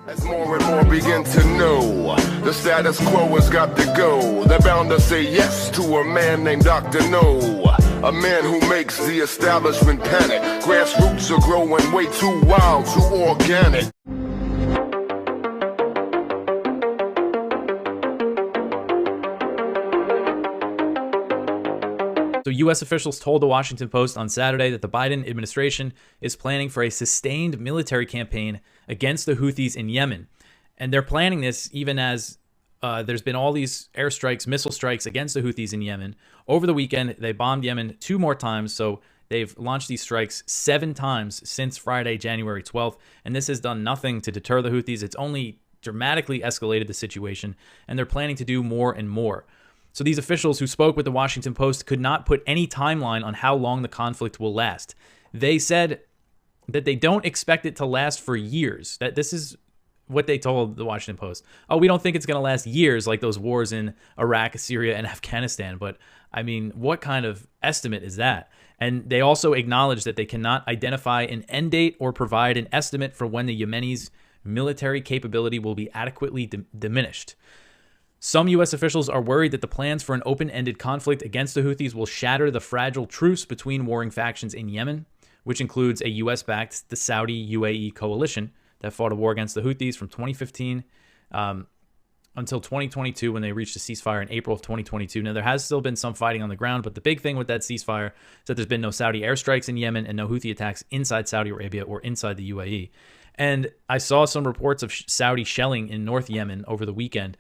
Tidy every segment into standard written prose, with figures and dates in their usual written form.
As more and more begin to know, the status quo has got to go. They're bound to say yes to a man named Dr. No, a man who makes the establishment panic. Grassroots are growing way too wild, too organic. So U.S. officials told the Washington Post on Saturday that the Biden administration is planning for a sustained military campaign against the Houthis in Yemen. And they're planning this even as there's been all these airstrikes, missile strikes against the Houthis in Yemen. Over the weekend, they bombed Yemen 2 more times. So they've launched these strikes 7 times since Friday, January 12th. And this has done nothing to deter the Houthis. It's only dramatically escalated the situation. And they're planning to do more and more. So these officials who spoke with the Washington Post could not put any timeline on how long the conflict will last. They said that they don't expect it to last for years. That this is what they told the Washington Post. Oh, we don't think it's going to last years like those wars in Iraq, Syria, and Afghanistan. But I mean, what kind of estimate is that? And they also acknowledged that they cannot identify an end date or provide an estimate for when the Yemenis' military capability will be adequately diminished. Some U.S. officials are worried that the plans for an open-ended conflict against the Houthis will shatter the fragile truce between warring factions in Yemen, which includes a U.S.-backed the Saudi-UAE coalition that fought a war against the Houthis from 2015 until 2022 when they reached a ceasefire in April of 2022. Now, there has still been some fighting on the ground, but the big thing with that ceasefire is that there's been no Saudi airstrikes in Yemen and no Houthi attacks inside Saudi Arabia or inside the UAE. And I saw some reports of Saudi shelling in North Yemen over the weekend.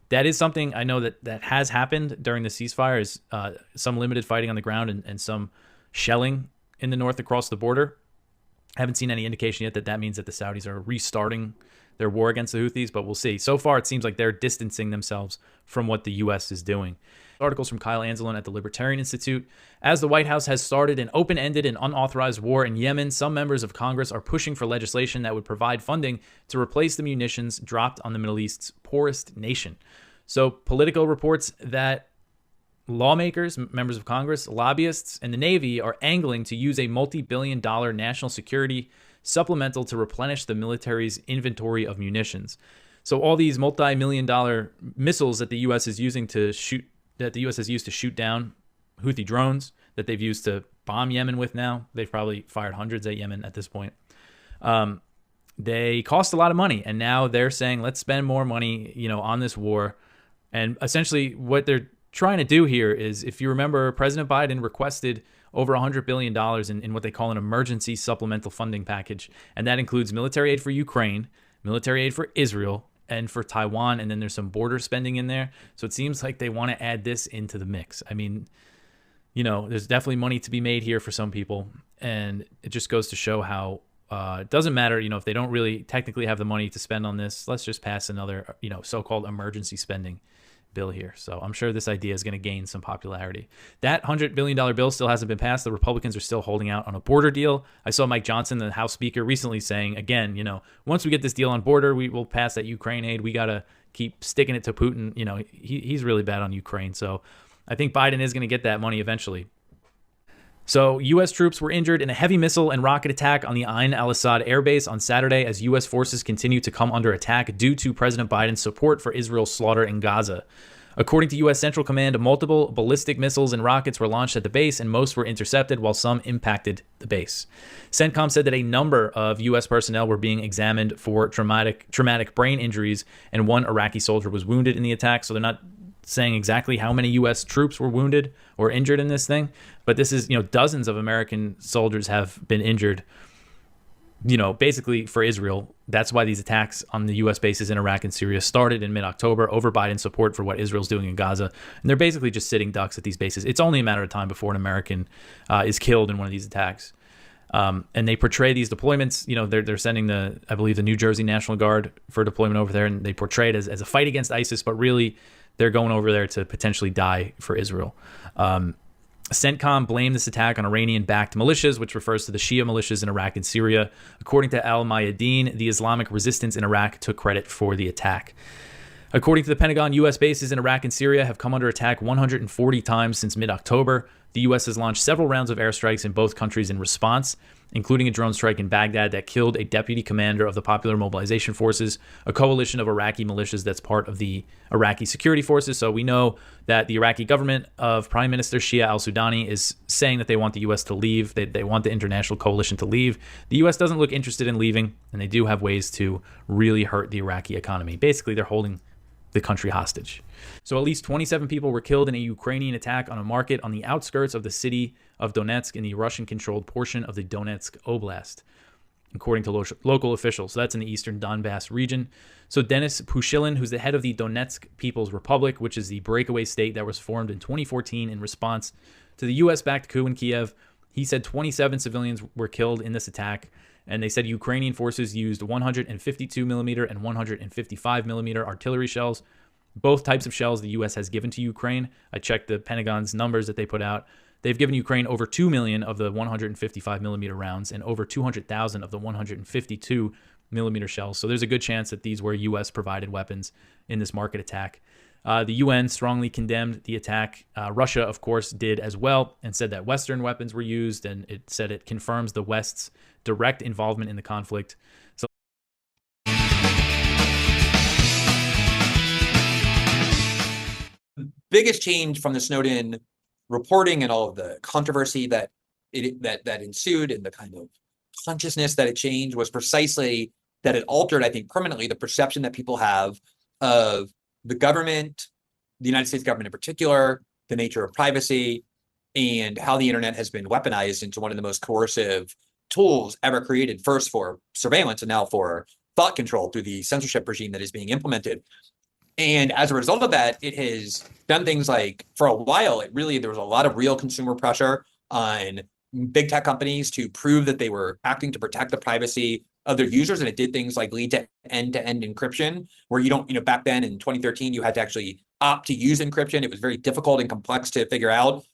That is something I know that has happened during the ceasefire, is some limited fighting on the ground and some shelling in the north across the border. I haven't seen any indication yet that that means that the Saudis are restarting their war against the Houthis, but we'll see. So far, it seems like they're distancing themselves from what the U.S. is doing. Articles from Kyle Anzalone at the Libertarian Institute. As the White House has started an open-ended and unauthorized war in Yemen, some members of Congress are pushing for legislation that would provide funding to replace the munitions dropped on the Middle East's poorest nation. So Politico reports that lawmakers, members of Congress, lobbyists, and the Navy are angling to use a multi-billion-dollar national security supplemental to replenish the military's inventory of munitions. So all these multi-million-dollar missiles that the U.S. is using to shoot, that the U.S. has used to shoot down Houthi drones, that they've used to bomb Yemen with now. They've probably fired hundreds at Yemen at this point. They cost a lot of money, and now they're saying, let's spend more money, on this war. And essentially what they're trying to do here is, if you remember, President Biden requested over $100 billion in what they call an emergency supplemental funding package. And that includes military aid for Ukraine, military aid for Israel, and for Taiwan. And then there's some border spending in there. So it seems like they want to add this into the mix. I mean, there's definitely money to be made here for some people. And it just goes to show how it doesn't matter, if they don't really technically have the money to spend on this. Let's just pass another, so-called emergency spending bill here. So I'm sure this idea is going to gain some popularity. That $100 billion bill still hasn't been passed. The Republicans are still holding out on a border deal. I saw Mike Johnson, the House Speaker, recently saying, again, once we get this deal on border, we will pass that Ukraine aid. We got to keep sticking it to Putin. He's really bad on Ukraine. So I think Biden is going to get that money eventually. So U.S. troops were injured in a heavy missile and rocket attack on the Ain al-Assad airbase on Saturday as U.S. forces continue to come under attack due to President Biden's support for Israel's slaughter in Gaza. According to U.S. Central Command, multiple ballistic missiles and rockets were launched at the base, and most were intercepted while some impacted the base. CENTCOM said that a number of U.S. personnel were being examined for traumatic brain injuries, and one Iraqi soldier was wounded in the attack. So they're not saying exactly how many U.S. troops were wounded or injured in this thing, but this is, dozens of American soldiers have been injured, basically for Israel. That's why these attacks on the U.S. bases in Iraq and Syria started in mid-October over Biden's support for what Israel's doing in Gaza. And they're basically just sitting ducks at these bases. It's only a matter of time before an American is killed in one of these attacks. And they portray these deployments, they're sending I believe the New Jersey National Guard for deployment over there, and they portray it as a fight against ISIS, but really they're going over there to potentially die for Israel. CENTCOM blamed this attack on Iranian-backed militias, which refers to the Shia militias in Iraq and Syria. According to Al-Mayadeen, the Islamic resistance in Iraq took credit for the attack. According to the Pentagon, U.S. bases in Iraq and Syria have come under attack 140 times since mid-October. The U.S. has launched several rounds of airstrikes in both countries in response. including a drone strike in Baghdad that killed a deputy commander of the Popular Mobilization Forces, a coalition of Iraqi militias that's part of the Iraqi security forces. So we know that the Iraqi government of Prime Minister Shia al-Sudani is saying that they want the U.S. to leave. They want the international coalition to leave. The U.S. doesn't look interested in leaving, and they do have ways to really hurt the Iraqi economy. Basically, they're holding the country hostage. So at least 27 people were killed in a Ukrainian attack on a market on the outskirts of the city of Donetsk in the Russian-controlled portion of the Donetsk Oblast, according to local officials. So that's in the eastern Donbass region. So Denis Pushilin, who's the head of the Donetsk People's Republic, which is the breakaway state that was formed in 2014 in response to the U.S.-backed coup in Kiev, he said 27 civilians were killed in this attack. And they said Ukrainian forces used 152 millimeter and 155 millimeter artillery shells, both types of shells the U.S. has given to Ukraine. I checked the Pentagon's numbers that they put out. They've given Ukraine over 2 million of the 155 millimeter rounds and over 200,000 of the 152 millimeter shells. So there's a good chance that these were U.S. provided weapons in this market attack. The UN strongly condemned the attack. Russia, of course, did as well and said that Western weapons were used, and it said it confirms the West's direct involvement in the conflict. So biggest change from the Snowden reporting and all of the controversy that ensued and the kind of consciousness that it changed was precisely that it altered, I think, permanently the perception that people have of the government, the United States government in particular, the nature of privacy, and how the internet has been weaponized into one of the most coercive tools ever created, first for surveillance and now for thought control through the censorship regime that is being implemented. And as a result of that, it has done things like, for a while, there was a lot of real consumer pressure on big tech companies to prove that they were acting to protect the privacy of their users. And it did things like lead to end-to-end encryption, where you don't, back then in 2013, you had to actually opt to use encryption. It was very difficult and complex to figure out.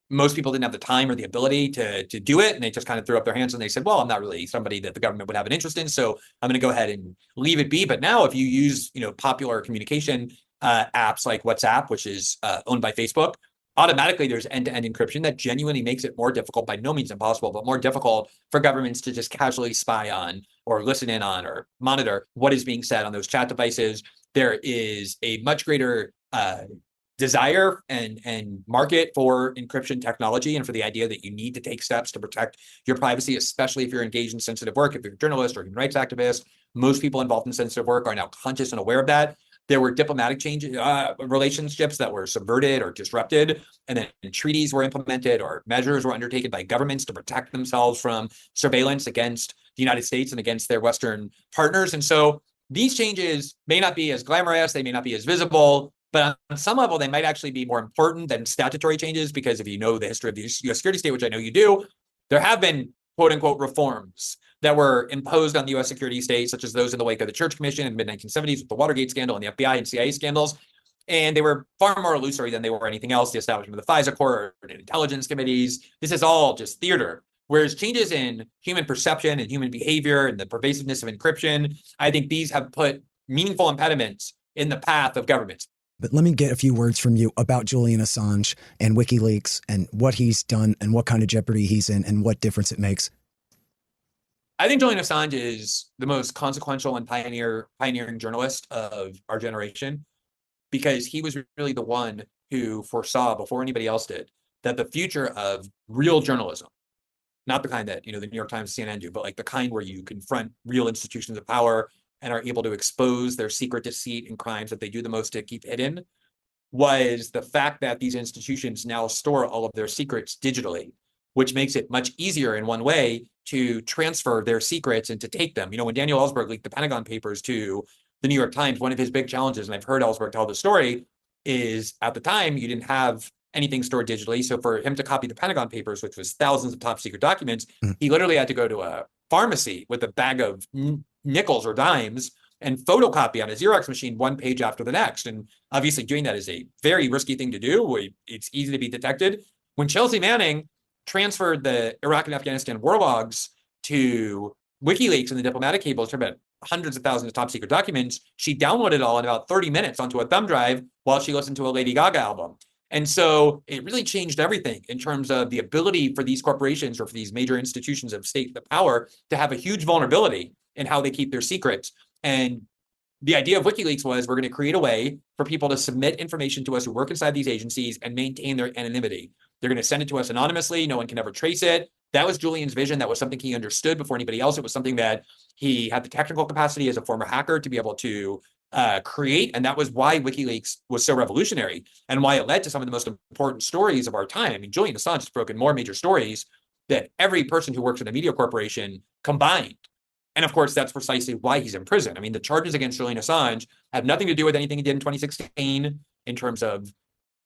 Most people didn't have the time or the ability to do it. And they just kind of threw up their hands and they said, well, I'm not really somebody that the government would have an interest in, so I'm going to go ahead and leave it be. But now if you use, popular communication apps like WhatsApp, which is owned by Facebook, automatically there's end-to-end encryption that genuinely makes it more difficult, by no means impossible, but more difficult for governments to just casually spy on or listen in on or monitor what is being said on those chat devices. There is a much greater desire and market for encryption technology and for the idea that you need to take steps to protect your privacy, especially if you're engaged in sensitive work. If you're a journalist or human rights activist, most people involved in sensitive work are now conscious and aware of that. There were diplomatic relationships that were subverted or disrupted, and then treaties were implemented or measures were undertaken by governments to protect themselves from surveillance against the United States and against their Western partners. And so these changes may not be as glamorous, they may not be as visible, but on some level, they might actually be more important than statutory changes, because if you know the history of the U.S. security state, which I know you do, there have been quote unquote reforms that were imposed on the U.S. security state, such as those in the wake of the Church Commission in the mid-1970s with the Watergate scandal and the FBI and CIA scandals. And they were far more illusory than they were anything else. The establishment of the FISA Court and intelligence committees. This is all just theater. Whereas changes in human perception and human behavior and the pervasiveness of encryption, I think these have put meaningful impediments in the path of governments. But let me get a few words from you about Julian Assange and WikiLeaks and what he's done and what kind of jeopardy he's in and what difference it makes. I think Julian Assange is the most consequential and pioneering journalist of our generation, because he was really the one who foresaw, before anybody else did, that the future of real journalism, not the kind that, the New York Times, CNN do, but like the kind where you confront real institutions of power and are able to expose their secret deceit and crimes that they do the most to keep hidden, was the fact that these institutions now store all of their secrets digitally, which makes it much easier in one way to transfer their secrets and to take them. When Daniel Ellsberg leaked the Pentagon Papers to the New York Times, one of his big challenges, and I've heard Ellsberg tell the story, is at the time you didn't have anything stored digitally. So for him to copy the Pentagon Papers, which was thousands of top secret documents, he literally had to go to a pharmacy with a bag of nickels or dimes and photocopy on a Xerox machine one page after the next. And obviously doing that is a very risky thing to do. It's easy to be detected. When Chelsea Manning transferred the Iraq and Afghanistan war logs to WikiLeaks and the diplomatic cables, about hundreds of thousands of top secret documents, she downloaded it all in about 30 minutes onto a thumb drive while she listened to a Lady Gaga album. And so it really changed everything in terms of the ability for these corporations or for these major institutions of state the power to have a huge vulnerability in how they keep their secrets. And the idea of WikiLeaks was we're going to create a way for people to submit information to us who work inside these agencies and maintain their anonymity. They're going to send it to us anonymously. No one can ever trace it. That was Julian's vision. That was something he understood before anybody else. It was something that he had the technical capacity as a former hacker to be able to create. And that was why WikiLeaks was so revolutionary and why it led to some of the most important stories of our time. I mean, Julian Assange has broken more major stories than every person who works in a media corporation combined. And of course, that's precisely why he's in prison. I mean, the charges against Julian Assange have nothing to do with anything he did in 2016 in terms of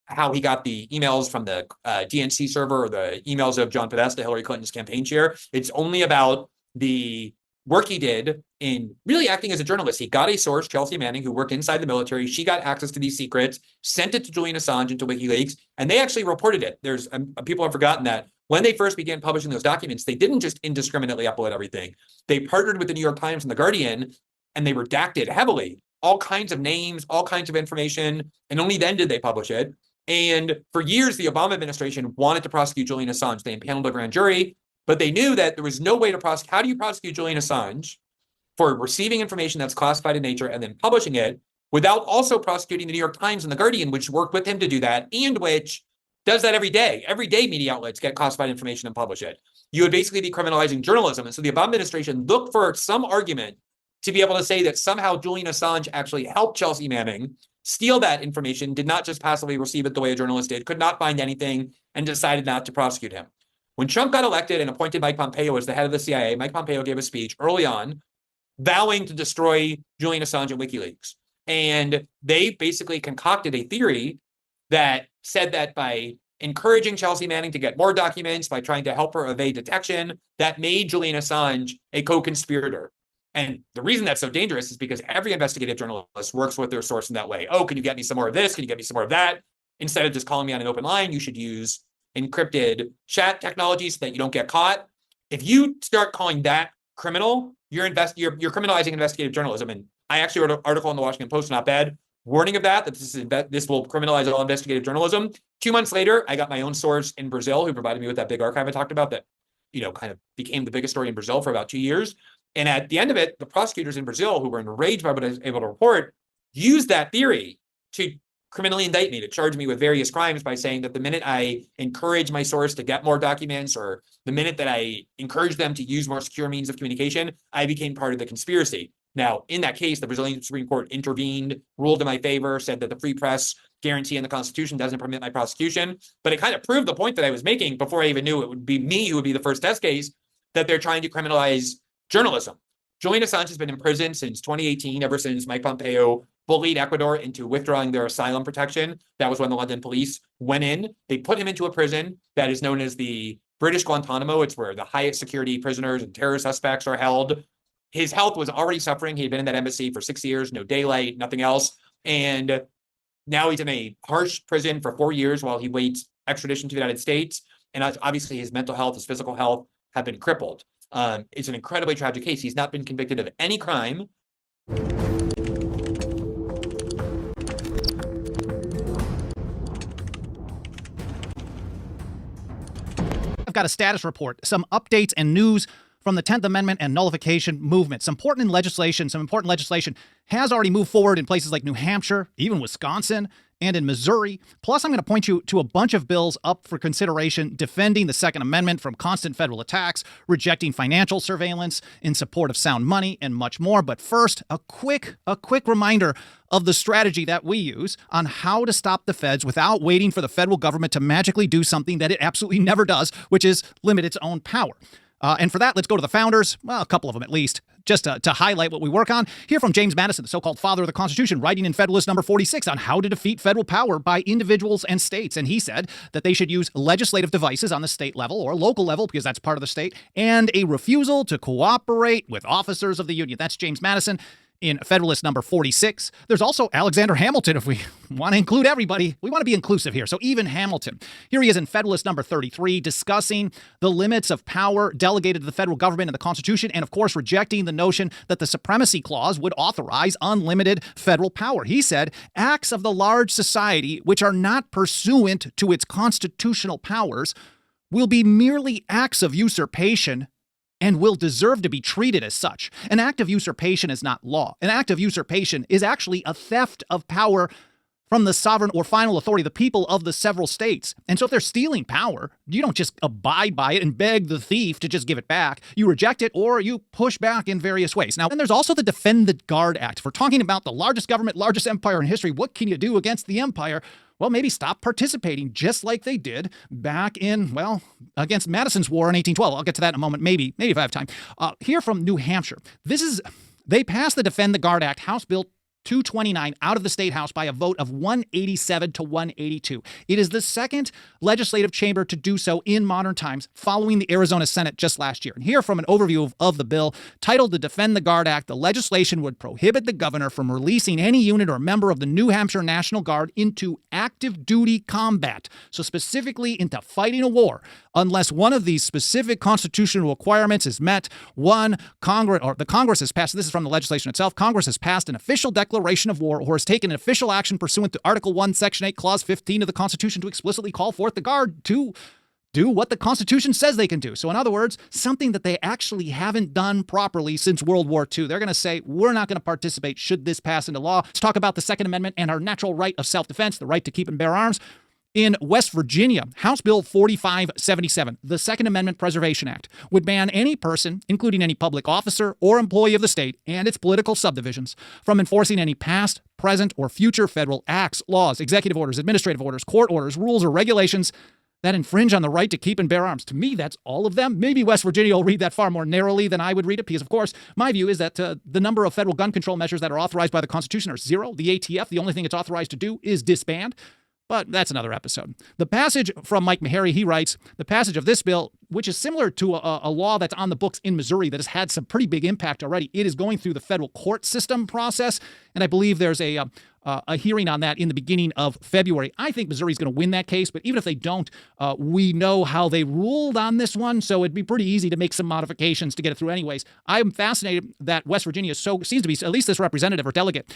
how he got the emails from the DNC server or the emails of John Podesta, Hillary Clinton's campaign chair. It's only about the work he did in really acting as a journalist. He got a source, Chelsea Manning, who worked inside the military. She got access to these secrets, sent it to Julian Assange and to WikiLeaks, and they actually reported it. There's people have forgotten that when they first began publishing those documents, they didn't just indiscriminately upload everything. They partnered with the New York Times and the Guardian, and they redacted heavily all kinds of names, all kinds of information, and only then did they publish it. And for years, the Obama administration wanted to prosecute Julian Assange. They impaneled a grand jury, but they knew that there was no way to prosecute. How do you prosecute Julian Assange for receiving information that's classified in nature and then publishing it without also prosecuting the New York Times and the Guardian, which worked with him to do that, and which does that every day. Every day, media outlets get classified information and publish it. You would basically be criminalizing journalism. And so the Obama administration looked for some argument to be able to say that somehow Julian Assange actually helped Chelsea Manning steal that information, did not just passively receive it the way a journalist did, could not find anything, and decided not to prosecute him. When Trump got elected and appointed Mike Pompeo as the head of the CIA, Mike Pompeo gave a speech early on vowing to destroy Julian Assange and WikiLeaks. And they basically concocted a theory that said that by encouraging Chelsea Manning to get more documents, by trying to help her evade detection, that made Julian Assange a co-conspirator. And the reason that's so dangerous is because every investigative journalist works with their source in that way. Oh, can you get me some more of this? Can you get me some more of that? Instead of just calling me on an open line, you should use encrypted chat technology so that you don't get caught. If you start calling that criminal, you're criminalizing investigative journalism. And I actually wrote an article in the Washington Post, not bad, warning of that this will criminalize all investigative journalism. 2 months later, I got my own source in Brazil who provided me with that big archive I talked about that, kind of became the biggest story in Brazil for about 2 years. And at the end of it, the prosecutors in Brazil, who were enraged by what I was able to report, used that theory to criminally indict me, to charge me with various crimes by saying that the minute I encourage my source to get more documents, or the minute that I encourage them to use more secure means of communication, I became part of the conspiracy. Now, in that case, the Brazilian Supreme Court intervened, ruled in my favor, said that the free press guarantee in the Constitution doesn't permit my prosecution. But it kind of proved the point that I was making before I even knew it would be me who would be the first test case, that they're trying to criminalize journalism. Julian Assange has been in prison since 2018, ever since Mike Pompeo bullied Ecuador into withdrawing their asylum protection. That was when the London police went in. They put him into a prison that is known as the British Guantanamo. It's where the highest security prisoners and terror suspects are held. His health was already suffering. He had been in that embassy for 6 years, no daylight, nothing else. And now he's in a harsh prison for 4 years while he waits extradition to the United States. And obviously his mental health, his physical health have been crippled. It's an incredibly tragic case. He's not been convicted of any crime. I've got a status report, some updates and news from the 10th Amendment and nullification movement. Some important legislation has already moved forward in places like New Hampshire, even Wisconsin, and in Missouri. Plus, I'm going to point you to a bunch of bills up for consideration defending the Second Amendment from constant federal attacks, rejecting financial surveillance, in support of sound money, and much more. But first, a quick reminder of the strategy that we use on how to stop the feds without waiting for the federal government to magically do something that it absolutely never does, which is limit its own power. And for that, let's go to the founders, well, a couple of them at least, just to highlight what we work on. Hear from James Madison, the so-called father of the Constitution, writing in Federalist number 46 on how to defeat federal power by individuals and states. And he said that they should use legislative devices on the state level or local level, because that's part of the state, and a refusal to cooperate with officers of the union. That's James Madison. in Federalist number 46. There's also Alexander Hamilton, if we want to include everybody. We want to be inclusive here, so even Hamilton. Here he is in Federalist number 33, discussing the limits of power delegated to the federal government in the Constitution, and of course rejecting the notion that the Supremacy Clause would authorize unlimited federal power. He said, acts of the large society which are not pursuant to its constitutional powers will be merely acts of usurpation and will deserve to be treated as such. An act of usurpation is not law. An act of usurpation is actually a theft of power from the sovereign or final authority, the people of the several states. And so if they're stealing power, you don't just abide by it and beg the thief to just give it back. You reject it or you push back in various ways. Now, then there's also the Defend the Guard Act. If we're talking about the largest government, largest empire in history, what can you do against the empire? Well, maybe stop participating just like they did back in, against Madison's War in 1812. I'll get to that in a moment, maybe if I have time. Here from New Hampshire. They passed the Defend the Guard Act, House Bill 229, out of the State House by a vote of 187 to 182. It is the second legislative chamber to do so in modern times, following the Arizona Senate just last year. And here from an overview of the bill, titled the Defend the Guard Act, the legislation would prohibit the governor from releasing any unit or member of the New Hampshire National Guard into active duty combat, so specifically into fighting a war, unless one of these specific constitutional requirements is met. The Congress has passed, this is from the legislation itself, Congress has passed an official declaration of war or has taken an official action pursuant to Article 1, Section 8, Clause 15 of the Constitution to explicitly call forth the Guard to do what the Constitution says they can do. So in other words, something that they actually haven't done properly since World War II. They're going to say, we're not going to participate should this pass into law. Let's talk about the Second Amendment and our natural right of self-defense, the right to keep and bear arms. In West Virginia, House Bill 4577, the Second Amendment Preservation Act, would ban any person, including any public officer or employee of the state and its political subdivisions, from enforcing any past, present, or future federal acts, laws, executive orders, administrative orders, court orders, rules, or regulations that infringe on the right to keep and bear arms. To me, that's all of them. Maybe West Virginia will read that far more narrowly than I would read it, because, of course, my view is that the number of federal gun control measures that are authorized by the Constitution are zero. The ATF, the only thing it's authorized to do is disband. But that's another episode. The passage from Mike Meharry, he writes, the passage of this bill, which is similar to a law that's on the books in Missouri that has had some pretty big impact already. It is going through the federal court system process, and I believe there's a hearing on that in the beginning of February. I think Missouri's going to win that case, but even if they don't, we know how they ruled on this one, so it'd be pretty easy to make some modifications to get it through anyways. I'm fascinated that West Virginia seems to be, at least this representative or delegate,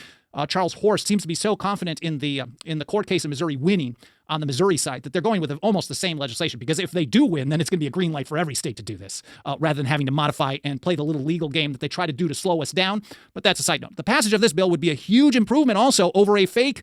Charles Horst, seems to be so confident in the court case in Missouri winning on the Missouri side that they're going with almost the same legislation, because if they do win, then it's going to be a green light for every state to do this, rather than having to modify and play the little legal game that they try to do to slow us down. But that's a side note. The passage of this bill would be a huge improvement also over a fake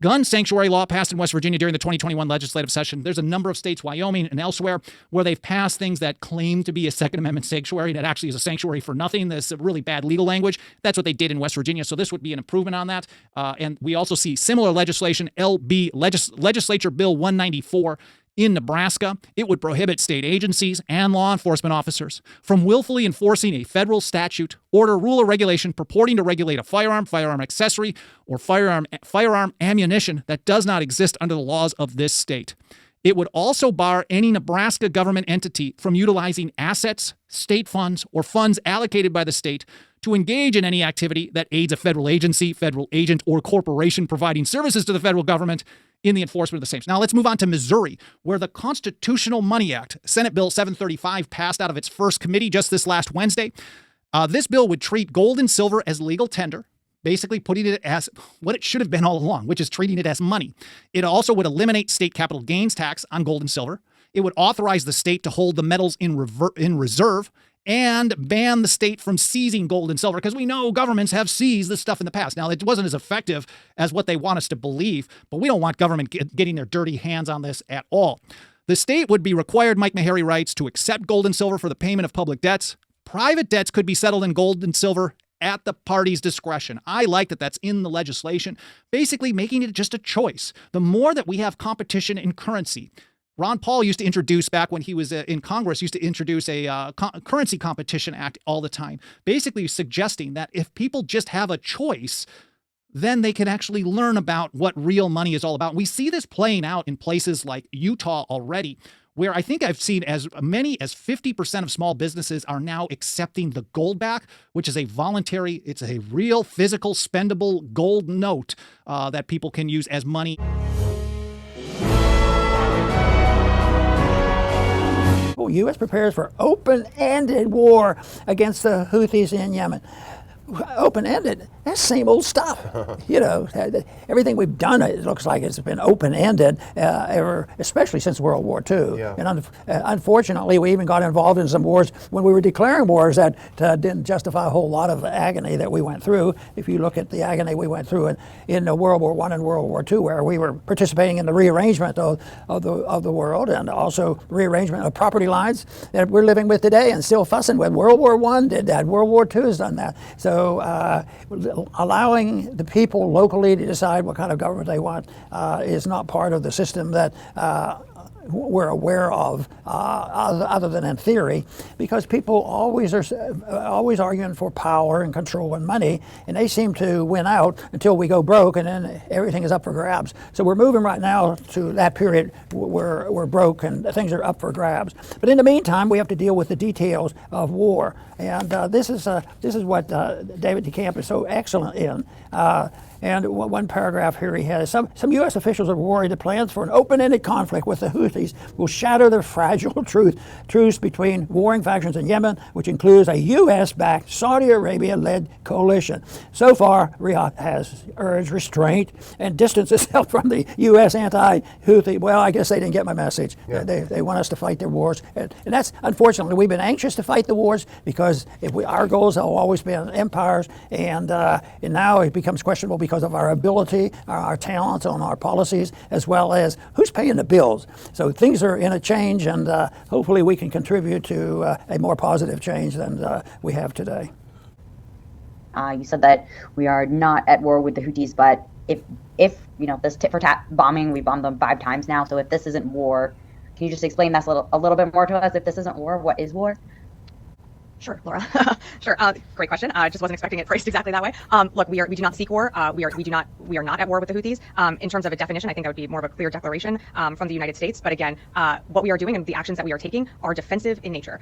gun sanctuary law passed in West Virginia during the 2021 legislative session. There's a number of states, Wyoming and elsewhere, where they've passed things that claim to be a Second Amendment sanctuary that actually is a sanctuary for nothing. There's really bad legal language. That's what they did in West Virginia. So this would be an improvement on that. And we also see similar legislation, Legislature Bill 194, in Nebraska. It would prohibit state agencies and law enforcement officers from willfully enforcing a federal statute, order, rule, or regulation purporting to regulate a firearm, firearm accessory, or firearm ammunition that does not exist under the laws of this state. It would also bar any Nebraska government entity from utilizing assets, state funds, or funds allocated by the state to engage in any activity that aids a federal agency, federal agent, or corporation providing services to the federal government in the enforcement of the same. Now let's move on to Missouri, where the Constitutional Money Act, Senate Bill 735, passed out of its first committee just this last Wednesday. This bill would treat gold and silver as legal tender, basically putting it as what it should have been all along, which is treating it as money. It also would eliminate state capital gains tax on gold and silver. It would authorize the state to hold the metals in reserve and ban the state from seizing gold and silver, because we know governments have seized this stuff in the past. Now, it wasn't as effective as what they want us to believe, but we don't want government getting their dirty hands on this at all. The state would be required, Mike Meharry writes, to accept gold and silver for the payment of public debts. Private debts could be settled in gold and silver at the party's discretion. I like that that's in the legislation, basically making it just a choice. The more that we have competition in currency, Ron Paul used to introduce, back when he was in Congress, used to introduce a currency competition act all the time, basically suggesting that if people just have a choice, then they can actually learn about what real money is all about. We see this playing out in places like Utah already, where I think I've seen as many as 50% of small businesses are now accepting the gold back, which is it's a real physical spendable gold note that people can use as money. U.S. prepares for open-ended war against the Houthis in Yemen. Open-ended, that's same old stuff. You know, everything we've done, it looks like it's been open-ended, especially since World War II. Yeah. And unfortunately, we even got involved in some wars when we were declaring wars that didn't justify a whole lot of agony that we went through. If you look at the agony we went through in World War I and World War II, where we were participating in the rearrangement of the world, and also rearrangement of property lines that we're living with today and still fussing with. World War I did that. World War II has done that. So allowing the people locally to decide what kind of government they want is not part of the system that we're aware of, other than in theory, because people always arguing for power and control and money, and they seem to win out until we go broke, and then everything is up for grabs. So we're moving right now to that period where we're broke and things are up for grabs. But in the meantime, we have to deal with the details of war, and this is what David DeCamp is so excellent in. And one paragraph here he has, some U.S. officials are worried that plans for an open-ended conflict with the Houthis will shatter the fragile truce between warring factions in Yemen, which includes a U.S.-backed, Saudi Arabia-led coalition. So far, Riyadh has urged restraint and distanced itself from the U.S. anti-Houthi. Well, I guess they didn't get my message. Yeah. They want us to fight their wars. And that's, unfortunately, we've been anxious to fight the wars because our goals have always been empires, and now it becomes questionable because of our ability, our talents on our policies, as well as who's paying the bills. So things are in a change, and hopefully we can contribute to a more positive change than we have today. You said that we are not at war with the Houthis, but if you know, this tit-for-tat bombing, we bombed them 5 times now, so if this isn't war, can you just explain that a little bit more to us? If this isn't war, what is war? Sure, Laura. Sure. Great question. I just wasn't expecting it phrased exactly that way. Look, we do not seek war. We are not at war with the Houthis. In terms of a definition, I think that would be more of a clear declaration from the United States. But again, what we are doing and the actions that we are taking are defensive in nature.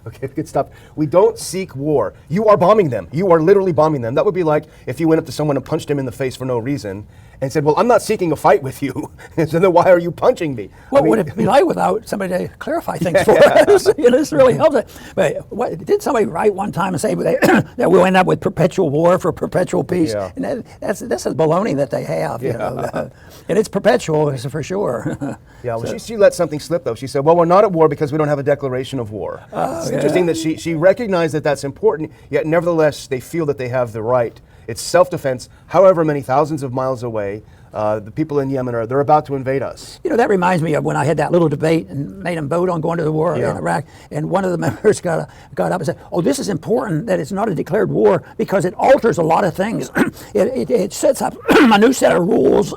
Okay, good stuff. We don't seek war. You are bombing them. You are literally bombing them. That would be like if you went up to someone and punched him in the face for no reason and said, well, I'm not seeking a fight with you. And so then why are you punching me? What would it be like without somebody to clarify things for us? You know, this really helps it. But did somebody write one time and say that we'll end up with perpetual war for perpetual peace? Yeah. And this is baloney that they have, you know. And it's perpetual, for sure. Yeah, well, she let something slip, though. She said, well, we're not at war because we don't have a declaration of war. It's interesting that she recognized that that's important, yet nevertheless they feel that they have the right. It's self-defense, however many thousands of miles away. The people in Yemen they're about to invade us. You know, that reminds me of when I had that little debate and made them vote on going to the war in Iraq, and one of the members got up and said, oh, this is important that it's not a declared war because it alters a lot of things. It sets up a new set of rules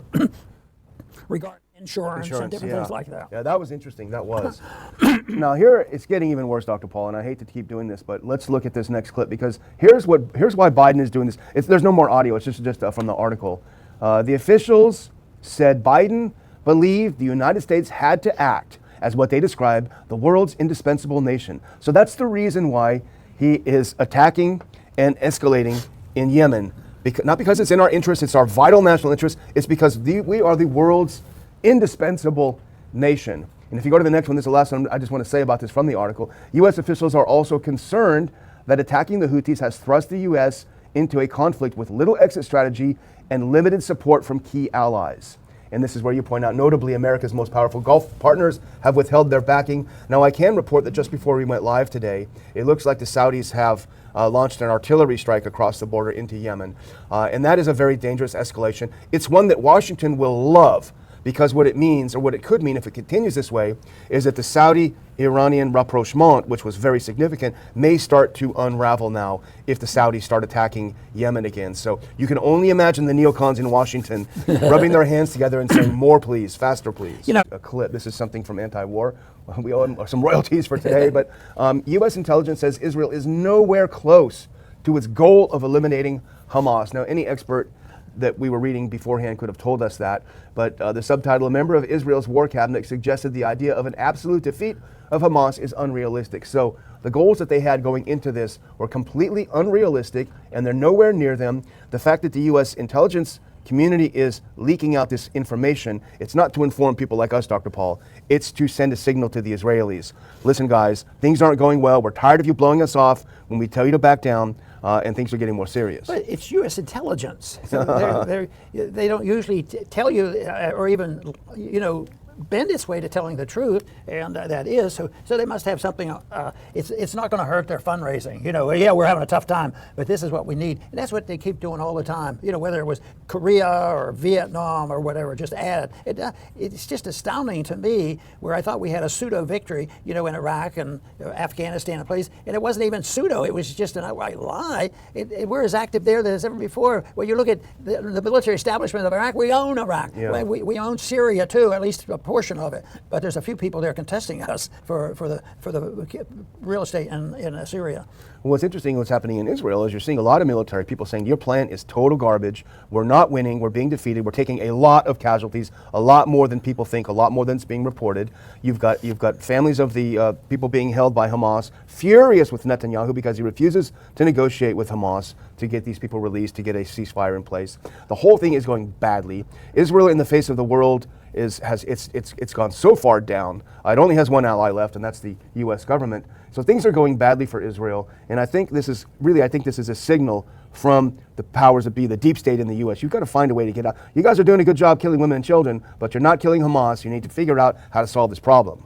regarding insurance and different things like that. Yeah, that was interesting. That was. Now here it's getting even worse, Dr. Paul, and I hate to keep doing this, but let's look at this next clip because here's why Biden is doing this. There's no more audio. It's just from the article. The officials said Biden believed the United States had to act as what they describe the world's indispensable nation. So that's the reason why he is attacking and escalating in Yemen. Not because it's in our interest, it's our vital national interest. It's because we are the world's indispensable nation. And if you go to the next one, this is the last one I just want to say about this from the article. U.S. officials are also concerned that attacking the Houthis has thrust the U.S. into a conflict with little exit strategy and limited support from key allies. And this is where you point out, notably, America's most powerful Gulf partners have withheld their backing. Now, I can report that just before we went live today, it looks like the Saudis have launched an artillery strike across the border into Yemen. And that is a very dangerous escalation. It's one that Washington will love, because what it means, or what it could mean if it continues this way, is that the Saudi-Iranian rapprochement, which was very significant, may start to unravel now if the Saudis start attacking Yemen again. So you can only imagine the neocons in Washington rubbing their hands together and saying, more please, faster please. You know, a clip, this is something from Anti-War. We owe them some royalties for today, but U.S. intelligence says Israel is nowhere close to its goal of eliminating Hamas. Now, any expert that we were reading beforehand could have told us that. But the subtitle, a member of Israel's war cabinet suggested the idea of an absolute defeat of Hamas is unrealistic. So the goals that they had going into this were completely unrealistic, and they're nowhere near them. The fact that the U.S. intelligence community is leaking out this information, it's not to inform people like us, Dr. Paul. It's to send a signal to the Israelis. Listen, guys, things aren't going well. We're tired of you blowing us off when we tell you to back down, and things are getting more serious. But it's U.S. intelligence. They don't usually tell you or even, bend its way to telling the truth, and that is so they must have something. It's not going to hurt their fundraising. Yeah, we're having a tough time, but this is what we need, and that's what they keep doing all the time. Whether it was Korea or Vietnam or whatever, just add it. It's just astounding to me where I thought we had a pseudo victory, in Iraq and Afghanistan and places, and it wasn't even pseudo. It was just an outright lie. We're as active there as ever before. When you look at the military establishment of Iraq, we own Iraq. Yeah. We own Syria too, at least a portion of it, but there's a few people there contesting us for the real estate in Syria. Well, what's interesting, what's happening in Israel is you're seeing a lot of military people saying your plan is total garbage. We're not winning. We're being defeated. We're taking a lot of casualties, a lot more than people think, a lot more than it's being reported. You've got families of the people being held by Hamas furious with Netanyahu because he refuses to negotiate with Hamas to get these people released, to get a ceasefire in place. The whole thing is going badly. Israel, in the face of the world, it's gone so far down. It only has one ally left, and that's the U.S. government. So things are going badly for Israel, and I think this is a signal from the powers that be, the deep state in the U.S. You've got to find a way to get out. You guys are doing a good job killing women and children, but you're not killing Hamas. You need to figure out how to solve this problem.